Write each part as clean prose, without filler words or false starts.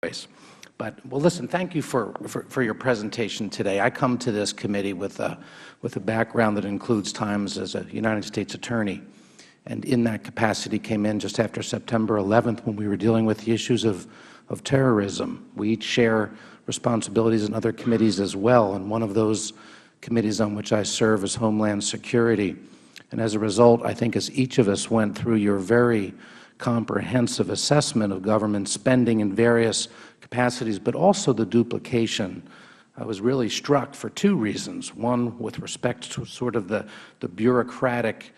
voice. But, well, listen, thank you for your presentation today. I come to this committee with a background that includes times as a United States attorney, and in that capacity came in just after September 11th when we were dealing with the issues of terrorism. We each share responsibilities in other committees as well, and one of those committees on which I serve is Homeland Security. And as a result, I think as each of us went through your very comprehensive assessment of government spending in various capacities, but also the duplication, I was really struck for two reasons. One, with respect to sort of the bureaucratic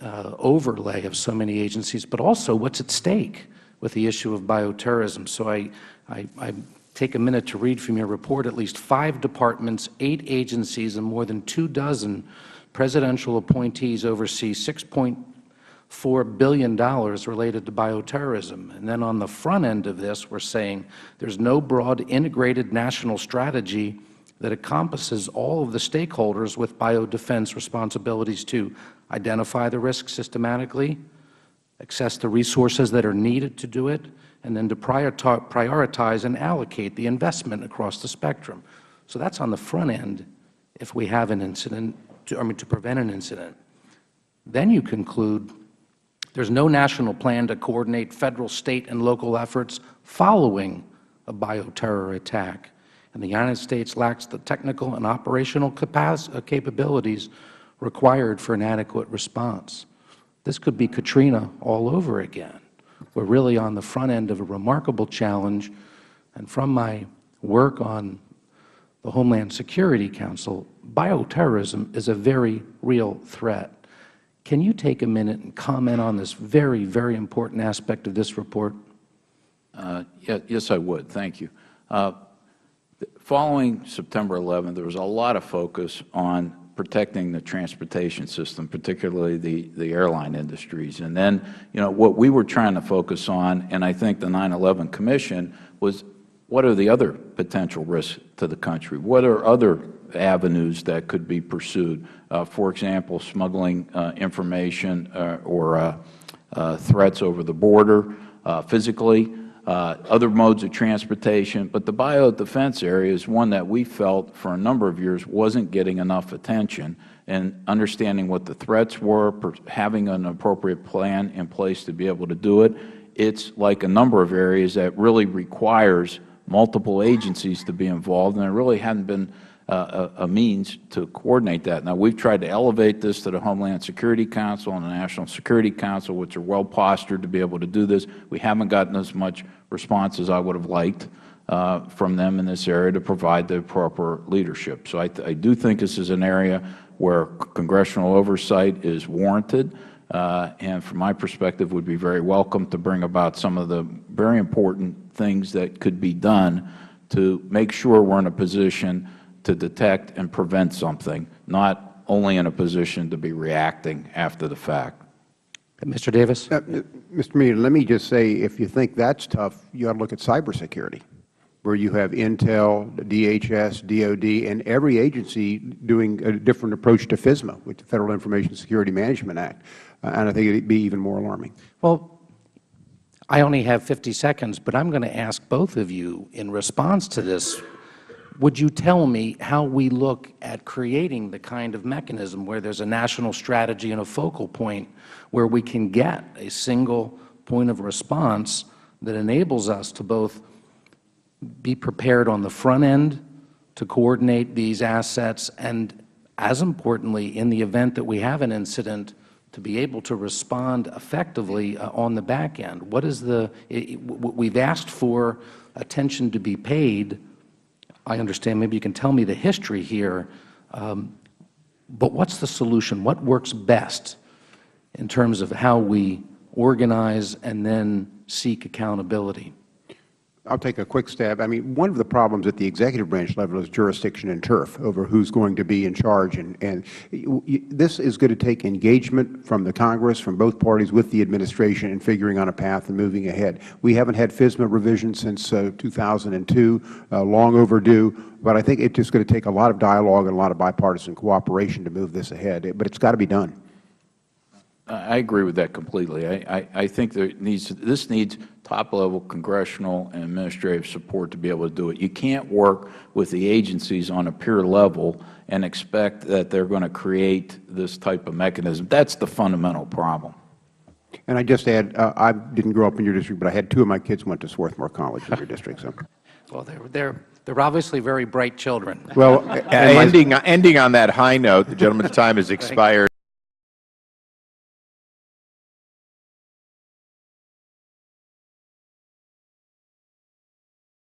overlay of so many agencies, but also what's at stake with the issue of bioterrorism. So I take a minute to read from your report. At least 5 departments, 8 agencies, and more than 24 presidential appointees oversee $6.4 billion related to bioterrorism. And then on the front end of this, we're saying there's no broad integrated national strategy that encompasses all of the stakeholders with biodefense responsibilities to identify the risk systematically, access the resources that are needed to do it, and then to prioritize and allocate the investment across the spectrum. So that's on the front end if we have an incident, to prevent an incident. Then you conclude there's no national plan to coordinate Federal, State, and local efforts following a bioterror attack. And the United States lacks the technical and operational capabilities required for an adequate response. This could be Katrina all over again. We're really on the front end of a remarkable challenge. And from my work on the Homeland Security Council, bioterrorism is a very real threat. Can you take a minute and comment on this very, very important aspect of this report? Yes, I would. Thank you. Following September 11th, there was a lot of focus on protecting the transportation system, particularly the airline industries. And then, what we were trying to focus on, and I think the 9/11 Commission, was what are the other potential risks to the country? What are other avenues that could be pursued? For example, smuggling information or threats over the border physically, other modes of transportation. But the biodefense area is one that we felt for a number of years wasn't getting enough attention, and understanding what the threats were, having an appropriate plan in place to be able to do it. It's like a number of areas that really requires multiple agencies to be involved, and there really hadn't been a means to coordinate that. Now, we've tried to elevate this to the Homeland Security Council and the National Security Council, which are well postured to be able to do this. We haven't gotten as much response as I would have liked from them in this area to provide the proper leadership. So I do think this is an area where congressional oversight is warranted, and from my perspective would be very welcome to bring about some of the very important things that could be done to make sure we're in a position to detect and prevent something, not only in a position to be reacting after the fact. Mr. Davis? Mr. Meehan, let me just say, if you think that's tough, you ought to look at cybersecurity, where you have Intel, DHS, DOD, and every agency doing a different approach to FISMA, with the Federal Information Security Management Act. And I think it would be even more alarming. Well, I only have 50 seconds, but I'm going to ask both of you in response to this. Would you tell me how we look at creating the kind of mechanism where there's a national strategy and a focal point where we can get a single point of response that enables us to both be prepared on the front end to coordinate these assets and, as importantly, in the event that we have an incident, to be able to respond effectively on the back end? What is we've asked for attention to be paid. I understand maybe you can tell me the history here, but what's the solution? What works best in terms of how we organize and then seek accountability? I'll take a quick stab. I mean, one of the problems at the executive branch level is jurisdiction and turf over who's going to be in charge. And this is going to take engagement from the Congress, from both parties, with the administration in figuring on a path and moving ahead. We haven't had FISMA revision since 2002, long overdue. But I think it's just going to take a lot of dialogue and a lot of bipartisan cooperation to move this ahead. But it's got to be done. I agree with that completely. I think this needs top-level congressional and administrative support to be able to do it. You can't work with the agencies on a peer level and expect that they're going to create this type of mechanism. That's the fundamental problem. And I just add, I didn't grow up in your district, but I had 2 of my kids went to Swarthmore College in your district. So. Well, they're obviously very bright children. Well, ending on that high note, the gentleman's time has expired.